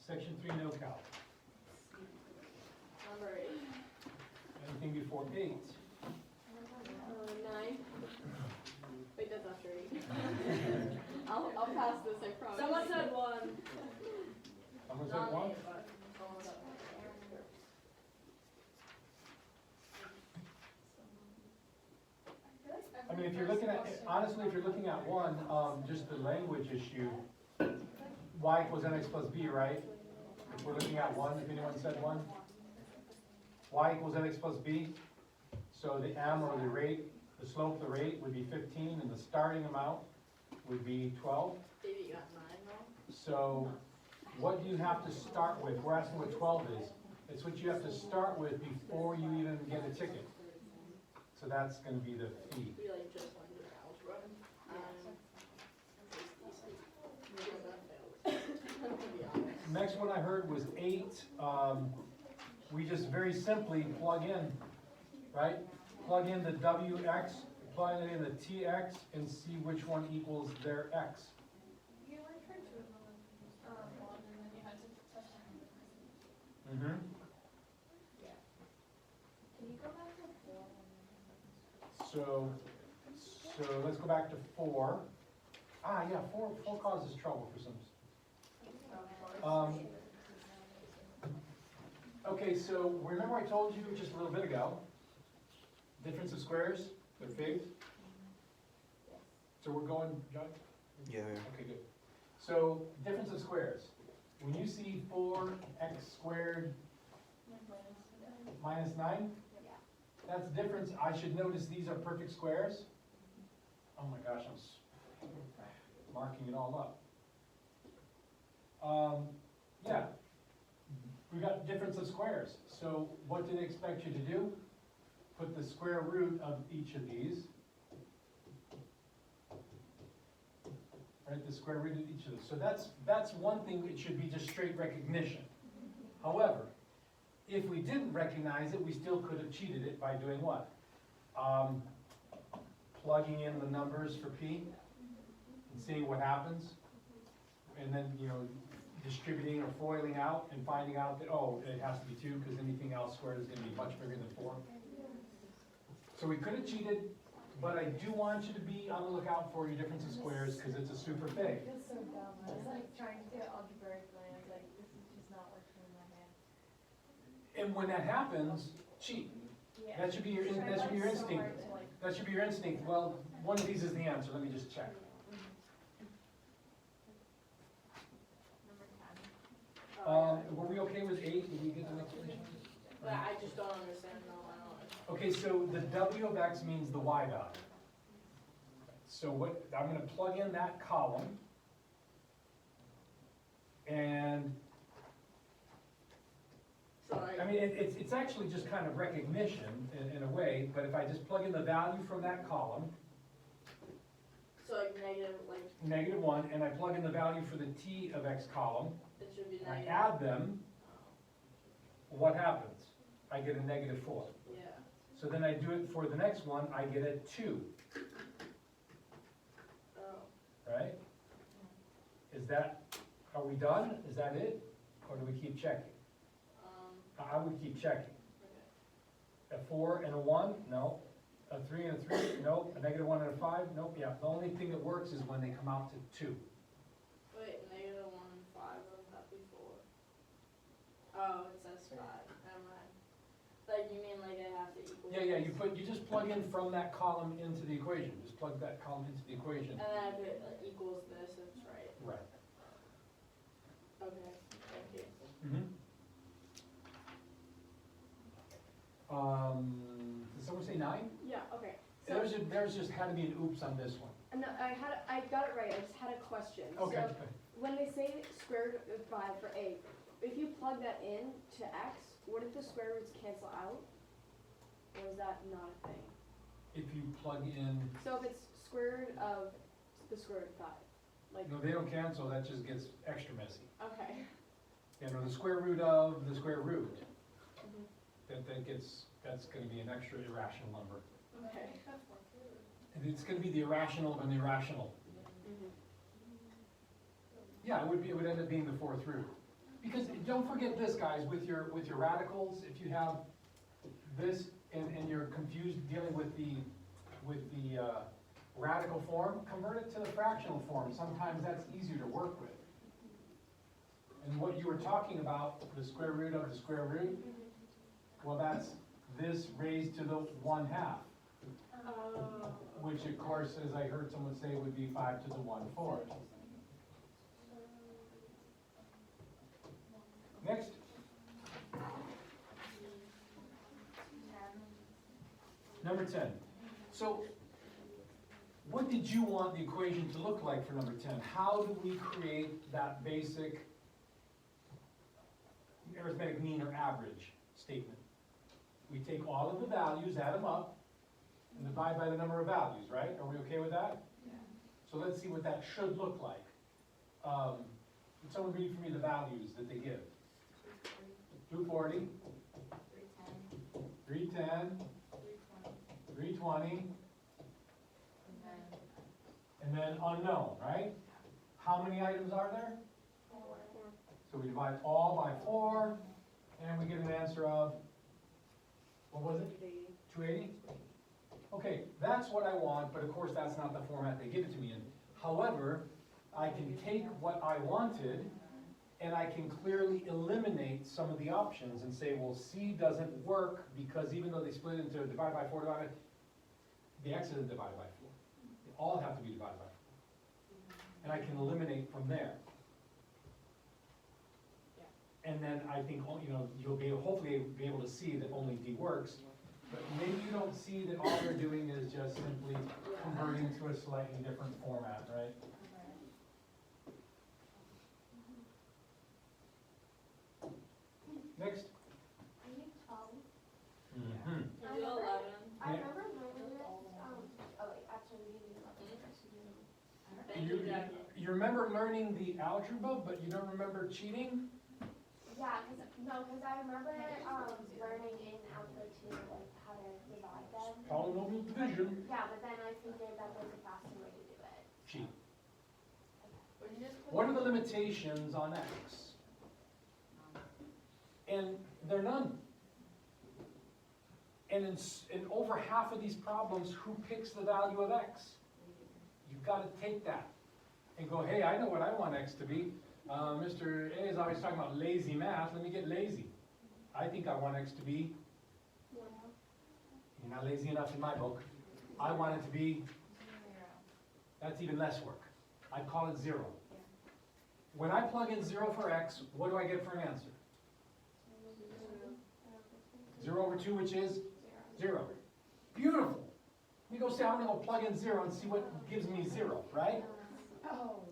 Section 3, no calc. Number 8. Anything before 8? 9. Wait, that's after 8. I'll pass this, I promise. Someone said 1. Someone said 1? Someone said I mean, if you're looking at, honestly, if you're looking at 1, just the language issue, y equals mx plus b, right? If we're looking at 1, if anyone said 1. Y equals mx plus b. So the m, or the rate, the slope of the rate would be 15, and the starting amount would be 12. Maybe you got 9 wrong. So what do you have to start with? We're asking what 12 is. It's what you have to start with before you even get a ticket. So that's going to be the fee. We like just went to algebra. Next one I heard was 8. We just very simply plug in, right? Plug in the WX, plug in the TX, and see which one equals their X. You went for 2 and then you had to touch it. Mm-hmm. Can you go back to 4? So let's go back to 4. Ah, yeah, 4 causes trouble for some. Okay, so remember I told you just a little bit ago, difference of squares, they're figs? So we're going, John? Yeah. Okay, good. So, difference of squares. When you see 4x squared minus 9, that's difference. I should notice these are perfect squares. Oh my gosh, I'm marking it all up. Yeah, we got difference of squares. So what do they expect you to do? Put the square root of each of these. Right, the square root of each of those. So that's one thing. It should be just straight recognition. However, if we didn't recognize it, we still could have cheated it by doing what? Plugging in the numbers for P and seeing what happens. And then, distributing or foiling out and finding out that, oh, it has to be 2 because anything else squared is going to be much bigger than 4. So we could have cheated, but I do want you to be on the lookout for your difference of squares because it's a super big. It's so dumb. I was like trying to do it algebraically. I was like, this is just not working in my head. And when that happens, cheat. Yeah. That should be your instinct. That should be your instinct. Well, one of these is the answer. Let me just check. Were we okay with 8? Did we get the explanation? But I just don't understand. No, I don't. Okay, so the W of X means the Y value. So what, I'm going to plug in that column. And, Sorry. I mean, it's actually just kind of recognition in a way, but if I just plug in the value from that column, So like negative, like -1, and I plug in the value for the T of X column, it should be and I negative. add them, what happens? I get a -4. Yeah. So then I do it for the next one, I get a 2, Oh. right? Is that, are we done? Is that it? Or do we keep checking? I would keep checking. Okay. A 4 and a 1? No. A 3 and a 3? Nope. A -1 and a 5? Nope. Yeah, the only thing that works is when they come out to 2. Wait, -1 and 5 was that before? Oh, it says 5. Never mind. Like you mean like I have to equal? Yeah, this? you just plug in from that column into the equation. Just plug that column into the equation. And then I put equals this, it's right. Right. Okay, thank you. Did someone say 9? Yeah, okay. So, There's just had to be an oops on this one. no, I got it right, I just had a question. Okay. So, when they say square root of 5 for 8, if you plug that in to x, what if the square roots cancel out? Or is that not a thing? If you plug in, So if it's square root of the square root of 5, like, no, they don't cancel, that just gets extra messy. okay. The square root of the square root, Mhm. that's gonna be an extra irrational number. Okay. And it's gonna be the irrational of an irrational. Mhm. Yeah, it would end up being the 4th root. Because don't forget this, guys, with your radicals, if you have this and you're confused dealing with the radical form, convert it to the fractional form. Sometimes that's easier to work with. And what you were talking about, the square root of the square root, well, that's this raised to the 1/2, which of course, as I heard someone say, would be 5 to the 1/4. Next. Number 10. So, what did you want the equation to look like for number 10? How do we create that basic arithmetic mean or average statement? We take all of the values, add them up, and divide by the number of values, right? Are we okay with that? Yeah. So let's see what that should look like. Can someone read for me the values that they give? 240, 310, 320, and then unknown, right? How many items are there? 4. So we divide all by 4, and we get an answer of, what was it? 280? Okay, that's what I want, but of course that's not the format they give it to me in. However, I can take what I wanted, and I can clearly eliminate some of the options and say, well, C doesn't work because even though they split into divide by 4, the X isn't divided by 4. They all have to be divided by 4. And I can eliminate from there. And then I think, you'll be hopefully be able to see that only D works, but maybe you don't see that all they're doing is just simply converting to a slightly different format, right? Next. I need 12. Mhm. You do 11. I Yeah. remember learning this, actually we did 11 first. Thank you, Jackie. You remember learning the algebra, but you don't remember cheating? Yeah, cause I remember, learning in Algebra 2, like, how to divide them. Polynomial division. Yeah, but then I figured that there's a faster way to do it. Cheat. Would you just put What are the limitations on X? And they're none. And in over half of these problems, who picks the value of X? You've got to take that and go, hey, I know what I want X to be. Mr. A is always talking about lazy math. Let me get lazy. I think I want X to be, you're not lazy enough in my book. I want it to be, that's even less work. I call it 0. When I plug in 0 for X, what do I get for an answer? 0 over 2, which is 0. Beautiful. Let me go say, I'm going to plug in 0 and see what gives me 0, right? Oh.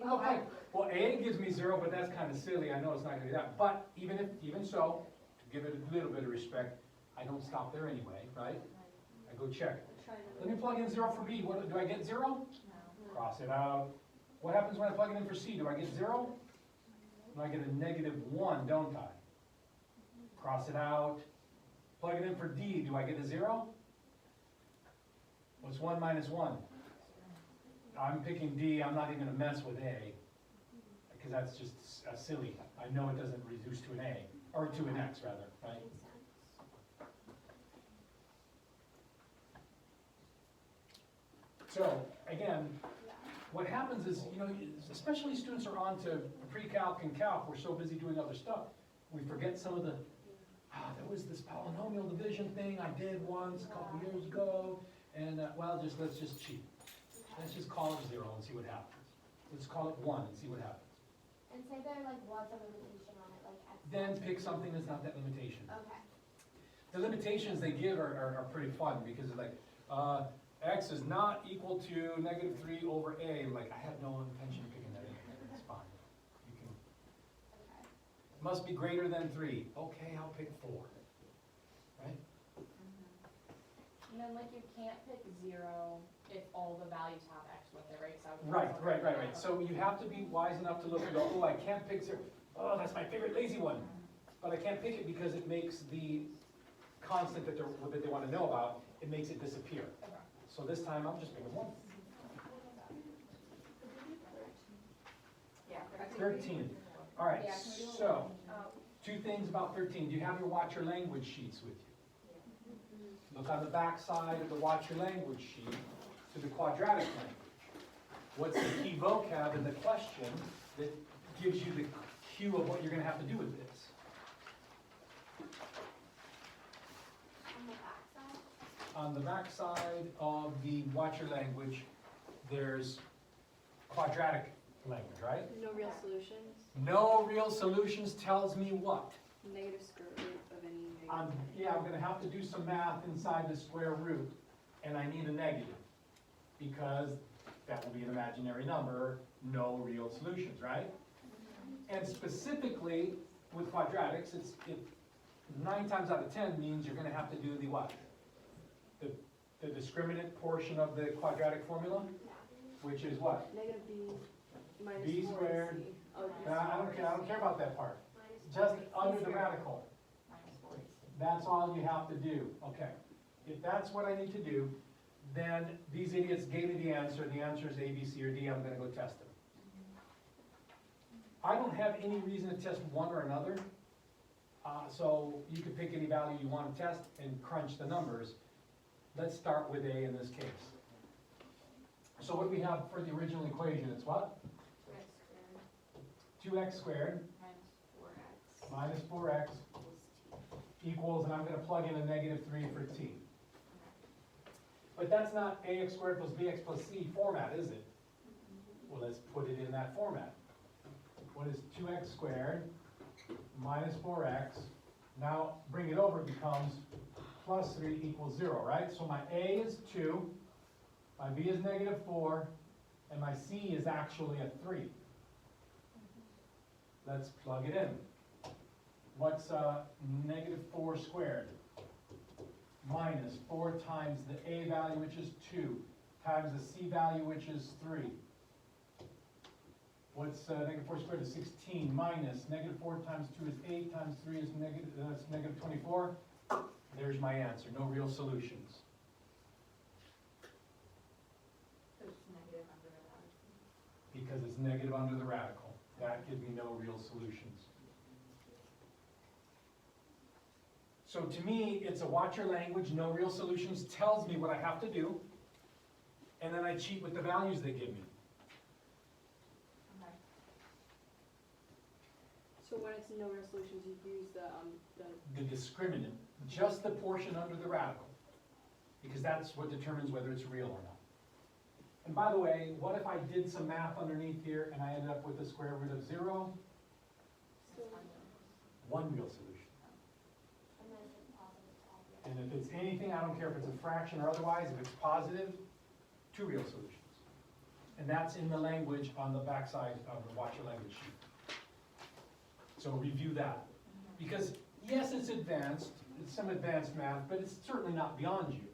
Okay. Well, A gives me 0, but that's kind of silly. I know it's not going to be that. But even so, to give it a little bit of respect, I don't stop there anyway, right? I go check. Let me plug in 0 for B. What, do I get 0? Cross it out. What happens when I plug it in for C? Do I get 0? No, I get a -1, don't I? Cross it out. Plug it in for D. Do I get a 0? What's 1 minus 1? I'm picking D. I'm not even going to mess with A, because that's just silly. I know it doesn't reduce to an A, or to an X rather, right? So, again, what happens is, especially students are on to pre-calc and calc, we're so busy doing other stuff, we forget some of the, there was this polynomial division thing I did once a couple years ago, and let's just cheat. Let's just call it 0 and see what happens. Let's call it 1 and see what happens. And say there was a limitation on it, like X. Then pick something that's not that limitation. Okay. The limitations they give are pretty fun, because it's like, X is not equal to -3 over A. Like, I have no intention of picking that in. It's fine. You can. Okay. Must be greater than 3. Okay, I'll pick 4. Right? And then you can't pick 0 if all the values have X with it, right? Right. So you have to be wise enough to look and go, oh, I can't pick 0. Oh, that's my favorite lazy one. But I can't pick it because it makes the constant that they want to know about, it makes it disappear. So this time I'm just picking 1. Yeah. 13. All right, Yeah, can we do a so, one? 2 things about 13. Do you have your Watch Your Language sheets with you? Look on the back side of the Watch Your Language sheet to the quadratic language. What's the key vocab in the question that gives you the cue of what you're gonna have to do with this? On the back side? On the back side of the Watch Your Language, there's quadratic language, right? No real solutions, No real solutions tells me what? negative square root of any negative. I'm gonna have to do some math inside the square root, and I need a negative, because that will be an imaginary number, no real solutions, right? And specifically, with quadratics, it 9 times out of 10 means you're gonna have to do the what? The discriminant portion of the quadratic formula, which is what? Negative b minus B 4ac. squared. Oh, I don't care about that part, just under the radical. Minus 40. That's all you have to do, okay. If that's what I need to do, then these idiots gave me the answer is A, B, C, or D, I'm gonna go test them. I don't have any reason to test one or another, so you can pick any value you want to test and crunch the numbers. Let's start with A in this case. So what do we have for the original equation? It's what? 2x squared Minus 4x minus 4x equals equals, and I'm gonna plug in a -3 for t. But that's not ax squared plus bx plus c format, is it? Well, let's put it in that format. What is 2x squared minus 4x? Now bring it over, it becomes plus 3 equals 0, right? So my a is 2, my b is -4, and my c is actually a 3. Let's plug it in. What's -4 squared? Minus 4 times the a value, which is 2, times the c value, which is 3. What's -4 squared is 16, minus -4 times 2 is 8, times 3 is that's -24. There's my answer, no real solutions. It's negative under the radical. Because it's negative under the radical. That gives me no real solutions. So to me, it's a watch your language, no real solutions, tells me what I have to do, and then I cheat with the values they give me. Okay. So when it's no real solutions, you use the The discriminant, just the portion under the radical, because that's what determines whether it's real or not. And by the way, what if I did some math underneath here and I ended up with a square root of 0? So- One real solution. And then if it's positive, it's obvious. And if it's anything, I don't care if it's a fraction or otherwise, if it's positive, 2 real solutions. And that's in the language on the backside of the Watch Your Language sheet. So review that. Because yes, it's advanced, it's some advanced math, but it's certainly not beyond you,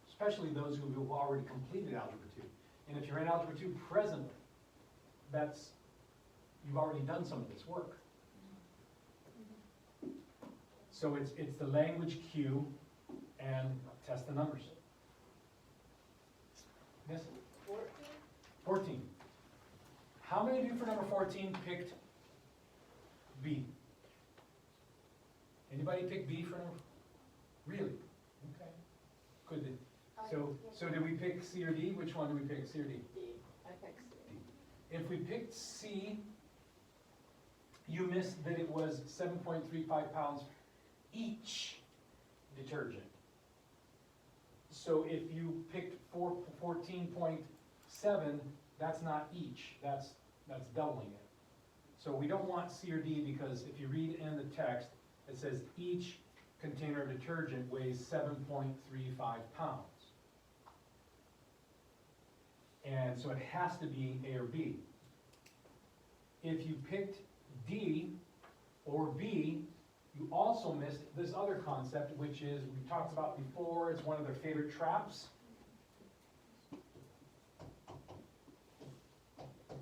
especially those who have already completed Algebra 2. And if you're in Algebra 2 presently, you've already done some of this work. So it's the language cue and test the numbers. Yes? 14. How many of you for number 14 picked B? Anybody pick B for number? Really? Okay. Good. So did we pick C or D? Which one did we pick, C or D? I picked C. If we picked C, you missed that it was 7.35 pounds each detergent. So if you picked 14.7, that's not each, that's doubling it. So we don't want C or D because if you read in the text, it says each container of detergent weighs 7.35 pounds. And so it has to be A or B. If you picked D or B, you also missed this other concept, which is, we talked about before, it's one of their favorite traps,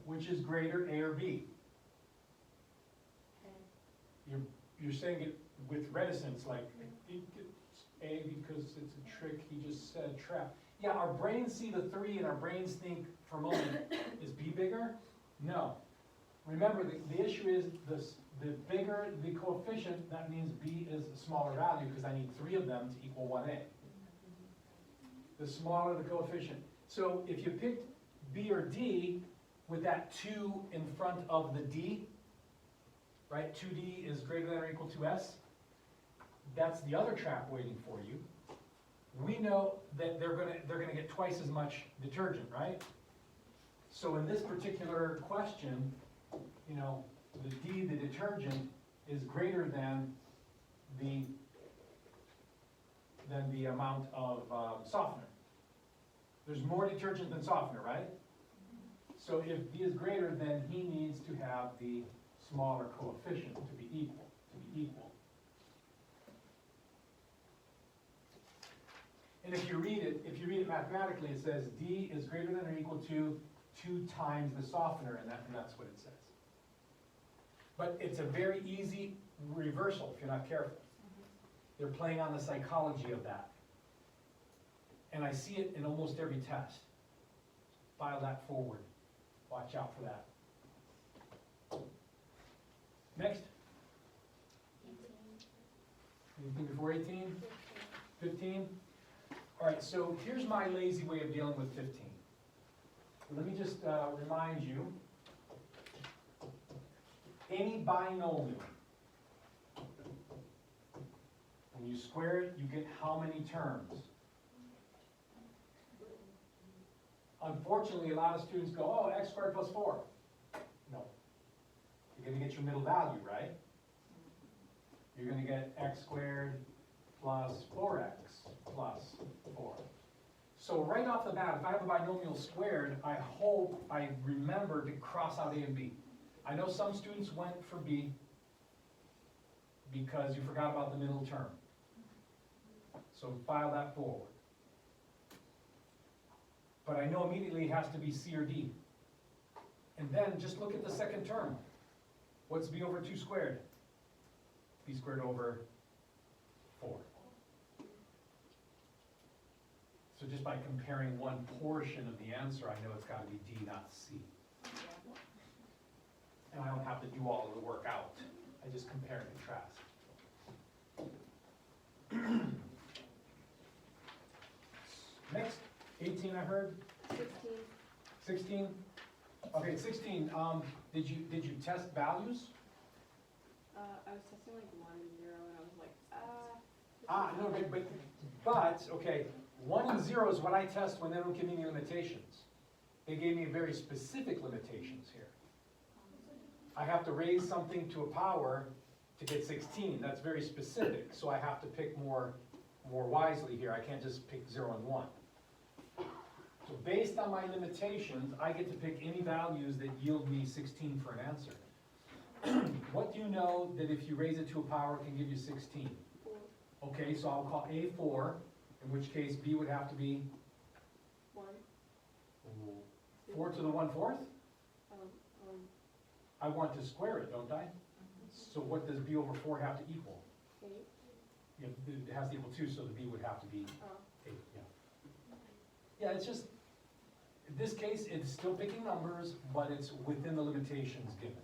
which is greater A or B. You're saying it with reticence, like, it's A because it's a trick, he just said trap. Yeah, our brains see the 3 and our brains think for a moment, is B bigger? No. remember, the issue is the bigger the coefficient, that means B is a smaller value, because I need 3 of them to equal 1A. The smaller the coefficient. So if you picked B or D with that 2 in front of the D, right, 2D is greater than or equal to S, that's the other trap waiting for you. We know that they're gonna get twice as much detergent, right? So in this particular question, you know, the D, the detergent, is greater than the amount of softener. There's more detergent than softener, right? So if D is greater, then he needs to have the smaller coefficient to be equal. And if you read it mathematically, it says D is greater than or equal to 2 times the softener, and that's what it says. But it's a very easy reversal if you're not careful. They're playing on the psychology of that. And I see it in almost every test. File that forward. Watch out for that. Next. 18. Anything before 18? 15? All right, so here's my lazy way of dealing with 15. Let me just remind you, any binomial, when you square it, you get how many terms? Unfortunately, a lot of students go, oh, x squared plus 4. No. You're gonna get your middle value, right? You're gonna get x squared plus 4x plus 4. So right off the bat, if I have a binomial squared, I hope I remember to cross out A and B. I know some students went for B because you forgot about the middle term. So file that forward. But I know immediately it has to be C or D. And then just look at the second term. What's B over 2 squared? B squared over 4. So just by comparing one portion of the answer, I know it's got to be D, not C. And I don't have to do all of the work out. I just compare and contrast. Next, 18 I heard? 16. 16? Okay, 16, did you test values? I was testing like 1 and 0, and I was like, No, but, okay, 1 and 0 is what I test when they don't give me any limitations. They gave me very specific limitations here. I have to raise something to a power to get 16. That's very specific, so I have to pick more wisely here. I can't just pick 0 and 1. So based on my limitations, I get to pick any values that yield me 16 for an answer. What do you know that if you raise it to a power can give you 16? 4. Okay, so I'll call A 4, in which case B would have to be 1. 4 to the 1/4? I want to square it, don't I? So what does B over 4 have to equal? 8. Yeah, it has to equal 2, so the B would have to be Oh. 8, yeah. Yeah, it's just, in this case, it's still picking numbers, but it's within the limitations given.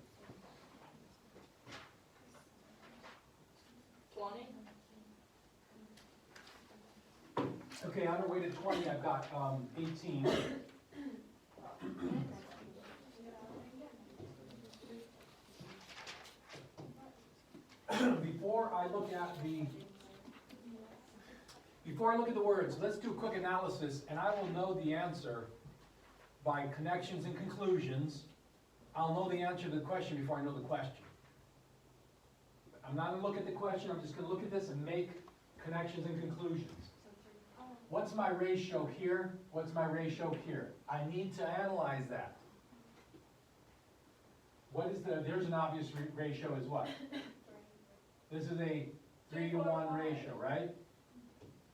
20? Okay, on our way to 20, I've got 18. Before I look at the words, let's do a quick analysis, and I will know the answer by connections and conclusions. I'll know the answer to the question before I know the question. I'm not going to look at the question, I'm just going to look at this and make connections and conclusions. What's my ratio here? What's my ratio here? I need to analyze that. What is there's an obvious ratio is what? This is a 3-to-1 ratio, right?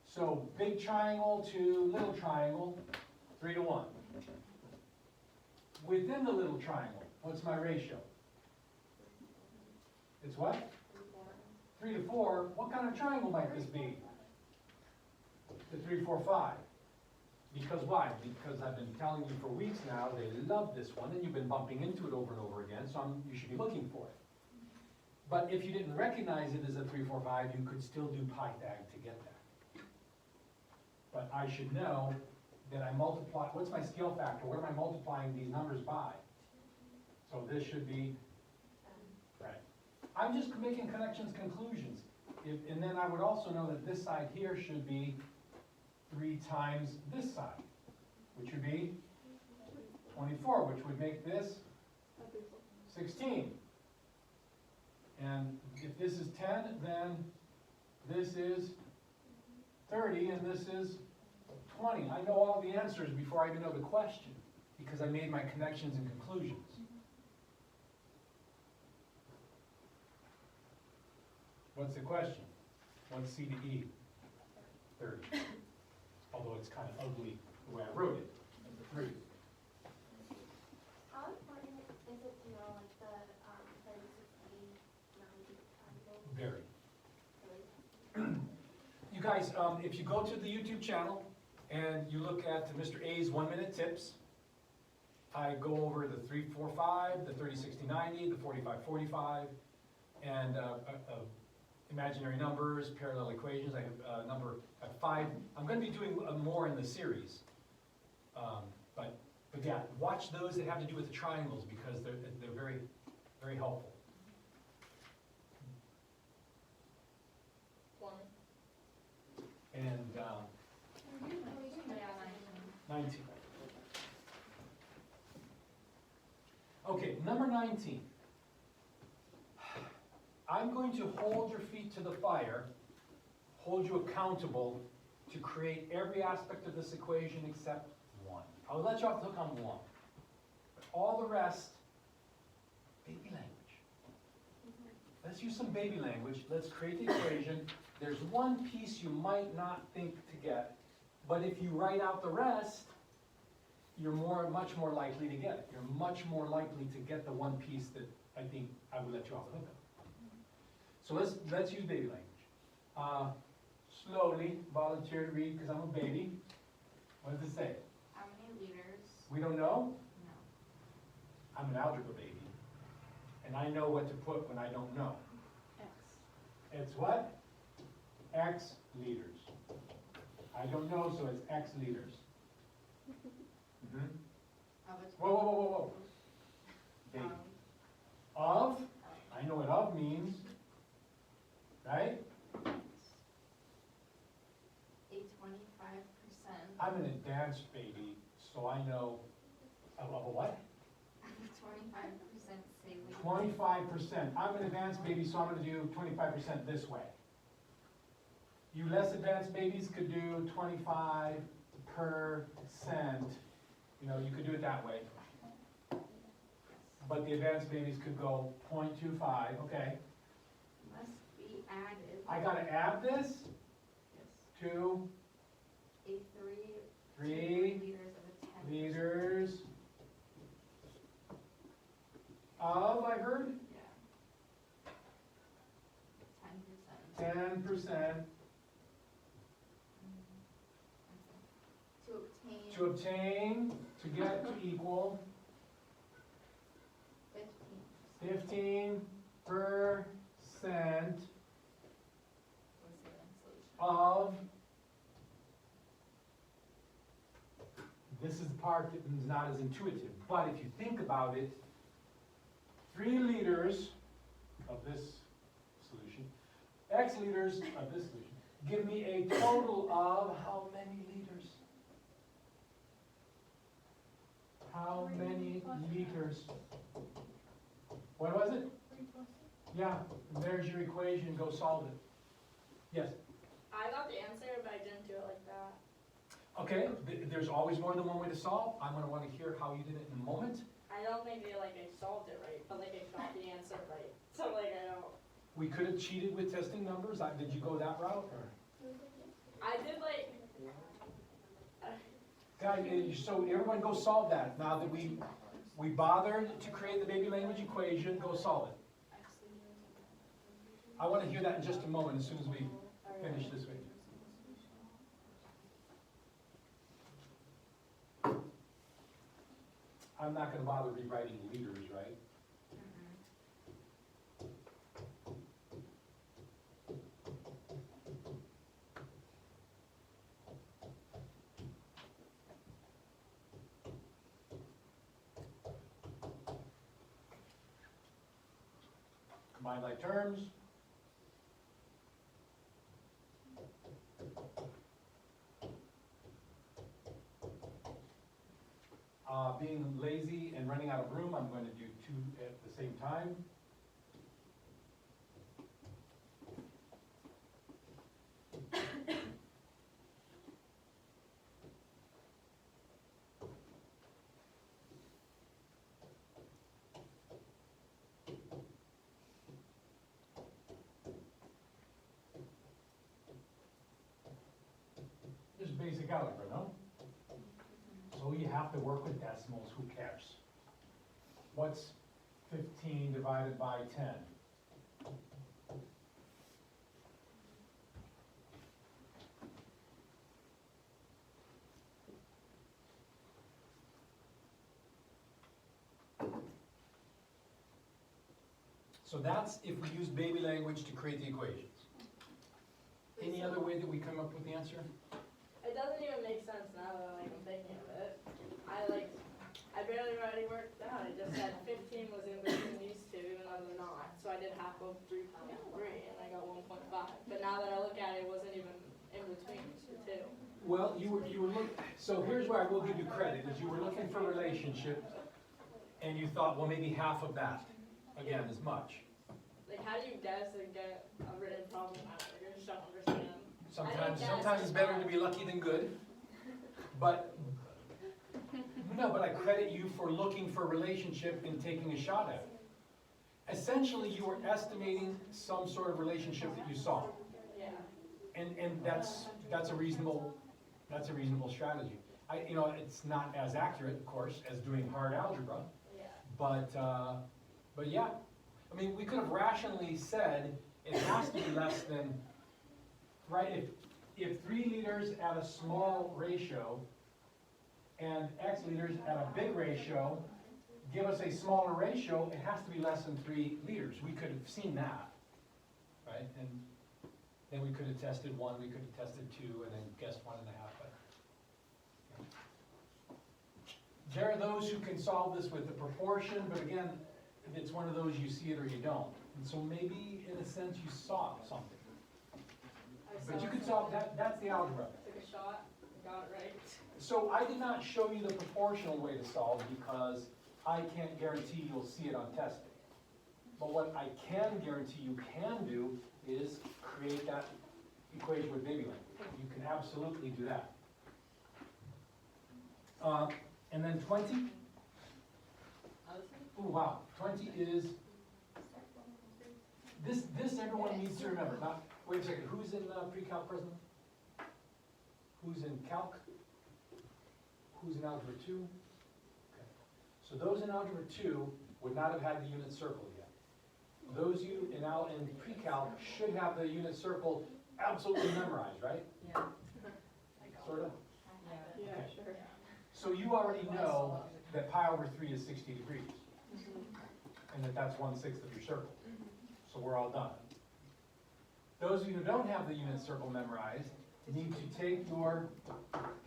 So big triangle to little triangle, 3-to-1. Within the little triangle, what's my ratio? It's what? 3 to 4. What kind of triangle might this be? The 3, 4, 5. Because why? Because I've been telling you for weeks now, they love this one, and you've been bumping into it over and over again, so you should be looking for it. But if you didn't recognize it as a 3, 4, 5, you could still do Pythag to get that. But I should know that I multiply, what's my scale factor? What am I multiplying these numbers by? So this should be, right. I'm just making connections, conclusions. And then I would also know that this side here should be 3 times this side, which would be 24, which would make this 16. And if this is 10, then this is 30, and this is 20. I know all the answers before I even know the question, because I made my connections and conclusions. What's the question? What's C to E? 30. Although it's kind of ugly the way I wrote it. Number 3. How important is it to know like the 30, 60, 90 triangle? Very. You guys, if you go to the YouTube channel and you look at Mr. A's 1-minute tips, I go over the 3, 4, 5, the 30, 60, 90, the 45, 45, and imaginary numbers, parallel equations. I have number 5. I'm going to be doing more in the series. But yeah, watch those that have to do with the triangles because they're very, very helpful. 20. And 19. Okay, number 19. I'm going to hold your feet to the fire, hold you accountable to create every aspect of this equation except one. I'll let you off the hook on one. But all the rest, baby language. Let's use some baby language. Let's create the equation. There's one piece you might not think to get, but if you write out the rest, you're much more likely to get it. You're much more likely to get the one piece that I think I would let you off the hook on. So let's use baby language. Slowly, volunteer to read because I'm a baby. What does it say? How many liters? We don't know? No. I'm an algebra baby. And I know what to put when I don't know. X. It's what? X liters. I don't know, so it's X liters. Mm-hmm. Whoa, whoa, whoa, whoa, whoa. Baby. Of, I know what of means. Right? A 25%. I'm an advanced baby, so I know of a what? 25% say we. 25%. I'm an advanced baby, so I'm going to do 25% this way. You less advanced babies could do 25%. You know, you could do it that way. But the advanced babies could go 0.25. Okay. Must be added. I got to add this Yes. to A 3 3 liters of a 10%. liters of, I heard, Yeah. 10%. 10% To obtain to get to equal 15%. 15% Was the solution. of, this is the part that is not as intuitive, but if you think about it, 3 liters of this solution, X liters of this solution, give me a total of how many liters? How many liters? What was it? 3 plus 6. Yeah, there's your equation, go solve it. Yes? I got the answer, but I didn't do it like that. Okay, there's always more than one way to solve. I'm gonna wanna hear how you did it in a moment. I don't think I solved it right, but like I got the answer right. So like I don't. We could have cheated with testing numbers. Did you go that route, or? I did like. Guys, so everyone go solve that. Now that we bothered to create the baby language equation, go solve it. I wanna hear that in just a moment, as soon as we finish this week. I'm not gonna bother rewriting liters, right? Combined like terms. Being lazy and running out of room, I'm going to do two at the same time. Just basic algebra, no? So you have to work with decimals, who cares? What's 15 divided by 10? So that's if we use baby language to create the equations. Any other way that we come up with the answer? It doesn't even make sense now that I'm thinking of it. I barely already worked it out. I just said 15 was in between these two, even though they're not. So I did half of 3.3, and I got 1.5. But now that I look at it, it wasn't even in between the two. Well, you were looking, so here's where I will give you credit, is you were looking for a relationship, and you thought, well, maybe half of that, again, is much. Like, how do you guess and get a written problem out? Like, I just don't understand. Sometimes it's better to be lucky than good, but, no, but I credit you for looking for a relationship and taking a shot at it. Essentially, you were estimating some sort of relationship that you saw, Yeah. and that's a reasonable strategy. It's not as accurate, of course, as doing hard algebra, Yeah. but yeah. I mean, we could have rationally said it has to be less than, right, if 3 liters at a small ratio and X liters at a big ratio give us a smaller ratio, it has to be less than 3 liters. We could have seen that, right? And then we could have tested 1, we could have tested 2, and then guessed 1.5. But there are those who can solve this with the proportion, but again, it's one of those you see it or you don't. And so maybe, in a sense, you saw something. But you could solve that, that's the algebra. Took a shot, got it right. So I did not show you the proportional way to solve because I can't guarantee you'll see it on testing. But what I can guarantee you can do is create that equation with baby language. You can absolutely do that. And then 20. Oh wow, 20 is, this everyone needs to remember. Not, wait a second, who's in pre-calc presently? Who's in calc? Who's in algebra 2? Okay. So those in algebra 2 would not have had the unit circle yet. Those you in pre-calc should have the unit circle absolutely memorized, right? Yeah. Sort of? Yeah, Okay. sure. So you already know that pi over 3 is 60 degrees. And that's 1/6 of your circle. So we're all done. Those of you who don't have the unit circle memorized need to take your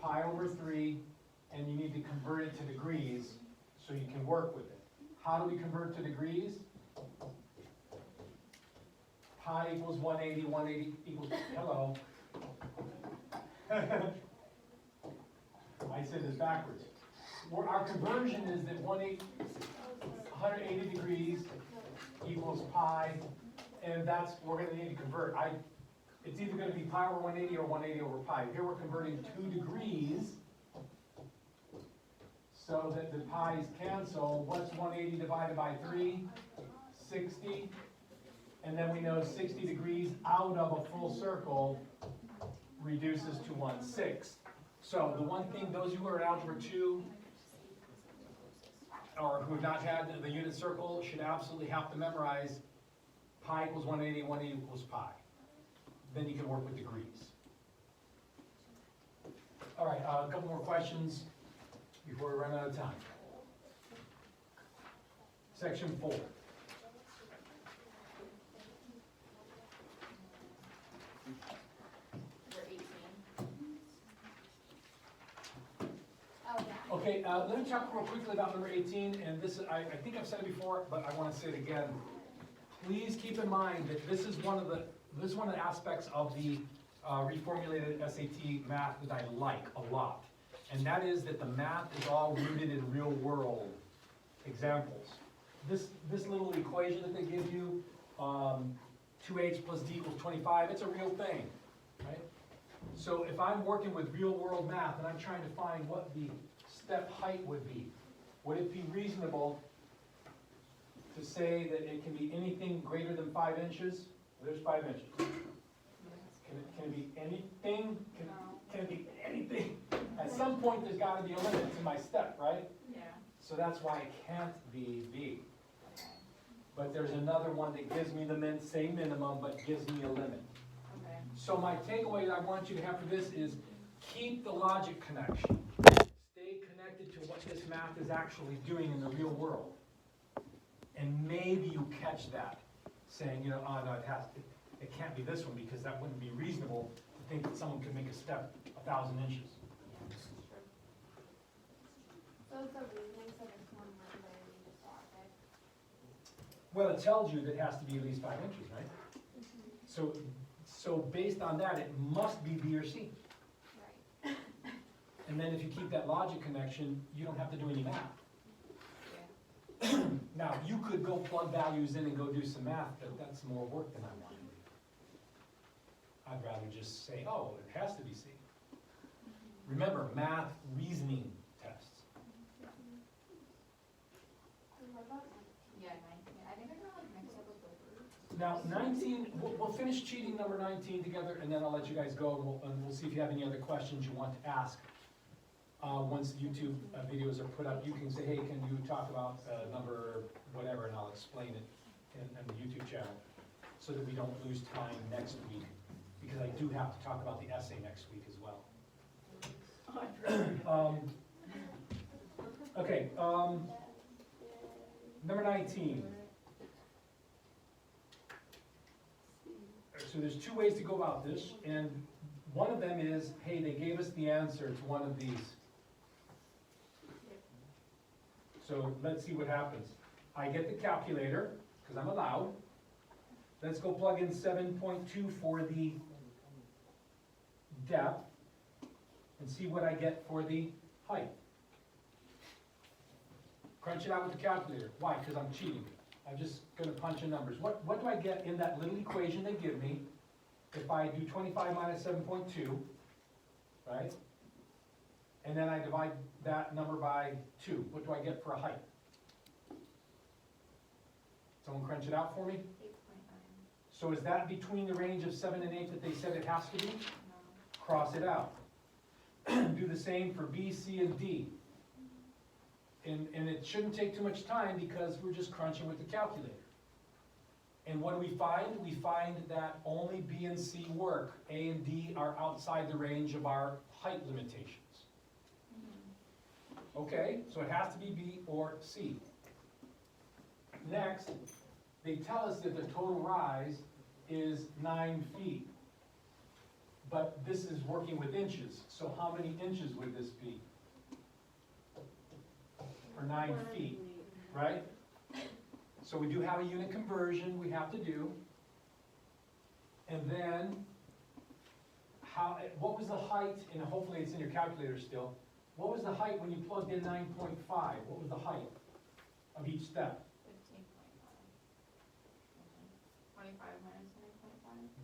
pi over 3 and you need to convert it to degrees so you can work with it. How do we convert to degrees? Pi equals 180, 180 equals, hello. I said this backwards. Our conversion is that 180 degrees equals pi, and that's, we're going to need to convert. It's either going to be pi over 180 or 180 over pi. Here we're converting 2 degrees so that the pi's cancel. What's 180 divided by 3? 60. And then we know 60 degrees out of a full circle reduces to 1/6. So the one thing, those who are in algebra 2 or who have not had the unit circle should absolutely have to memorize pi equals 180, 180 equals pi. Then you can work with degrees. All right, a couple more questions before we run out of time. Section 4. Number 18. Oh, yeah. Okay, let me talk real quickly about number 18, and this, I think I've said it before, but I want to say it again. Please keep in mind that this is one of the aspects of the reformulated SAT math that I like a lot. And that is that the math is all rooted in real world examples. This little equation that they give you, 2h plus d equals 25, it's a real thing, right? So if I'm working with real world math and I'm trying to find what the step height would it be reasonable to say that it can be anything greater than 5 inches? There's 5 inches. Can it be anything? Can it be anything? At some point, there's got to be a limit to my step, right? Yeah. So that's why it can't be B. But there's another one that gives me the same minimum, but gives me a limit. Okay. So my takeaway that I want you to have for this is keep the logic connection. Stay connected to what this math is actually doing in the real world. And maybe you catch that, saying, you know, oh no, it can't be this one because that wouldn't be reasonable to think that someone could make a step 1,000 inches. So it's a reasoning, so there's one word where you just saw it. Well, it tells you that it has to be at least 5 inches, right? So based on that, it must be B or C. Right. And then if you keep that logic connection, you don't have to do any math. Now, you could go plug values in and go do some math, but that's more work than I want to do. I'd rather just say, oh, it has to be C. Remember, math reasoning tests. What about Yeah, 19. I think I got like mixed up with the words. Now, 19, we'll finish cheating number 19 together, and then I'll let you guys go, and we'll see if you have any other questions you want to ask. Once the YouTube videos are put up, you can say, hey, can you talk about number whatever, and I'll explain it in the YouTube channel, so that we don't lose time next week, because I do have to talk about the essay next week as well. Okay, number 19. So there's two ways to go about this, and one of them is, hey, they gave us the answer to one of these. So let's see what happens. I get the calculator, because I'm allowed. Let's go plug in 7.2 for the depth, and see what I get for the height. Crunch it out with the calculator. Why? Because I'm cheating. I'm just going to punch in numbers. What do I get in that little equation they give me if I do 25 minus 7.2, right? And then I divide that number by 2. What do I get for a height? Someone crunch it out for me? 8.9. So is that between the range of 7 and 8 that they said it has to be? No. Cross it out. Do the same for B, C, and D. And it shouldn't take too much time because we're just crunching with the calculator. And what do we find? We find that only B and C work. A and D are outside the range of our height limitations. Okay, so it has to be B or C. Next, they tell us that the total rise is 9 feet. But this is working with inches, so how many inches would this be? For 9 feet, right? So we do have a unit conversion we have to do. And then, what was the height, and hopefully it's in your calculator still, what was the height when you plugged in 9.5? What was the height of each step? 15.5. 25 minus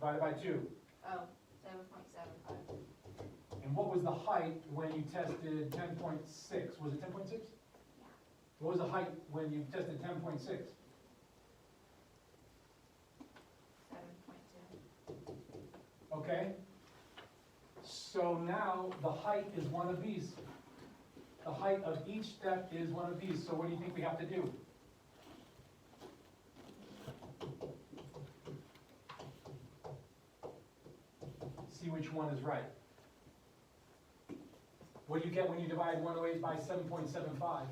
9.5? Divided by 2. Oh, 7.75. And what was the height when you tested 10.6? Was it 10.6? What was the height when you tested 10.6? 7.2. Okay? So now the height is one of these. The height of each step is one of these. So what do you think we have to do? See which one is right. What do you get when you divide 108 by 7.75?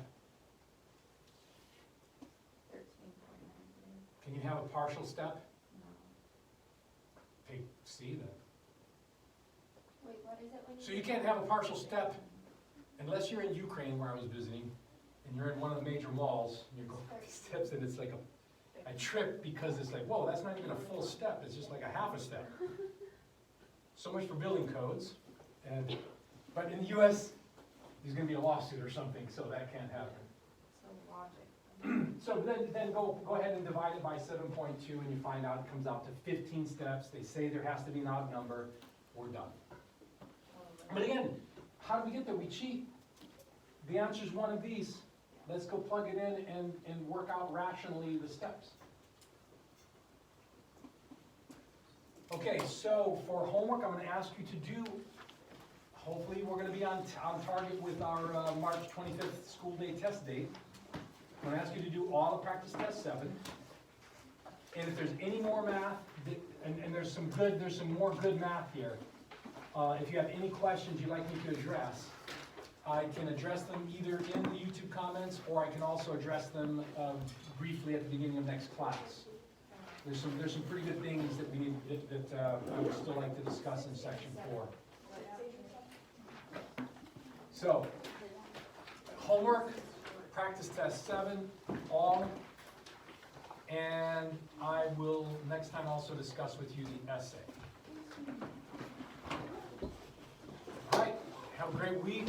13. have a partial step? No. Take C then. Wait, what is it when you? So you can't have a partial step unless you're in Ukraine, where I was visiting, and you're in one of the major malls, and you're going up these steps, and it's like I trip because it's like, whoa, that's not even a full step, it's just like a half a step. So much for building codes, but in the US, there's gonna be a lawsuit or something, so that can't happen. So logic. So then go ahead and divide it by 7.2, and you find out it comes out to 15 steps. They say there has to be an odd number, we're done. But again, how do we get there? We cheat. The answer is one of these. Let's go plug it in and work out rationally the steps. Okay, so for homework, I'm gonna ask you to do, hopefully we're gonna be on target with our March 25th school day test date. I'm gonna ask you to do all of practice test 7. And if there's any more math, and there's some more good math here. If you have any questions you'd like me to address, I can address them either in the YouTube comments, or I can also address them briefly at the beginning of next class. There's some pretty good things that we need that I would still like to discuss in section 4. So, homework, practice test 7, all, and I will next time also discuss with you the essay. All right, have a great week.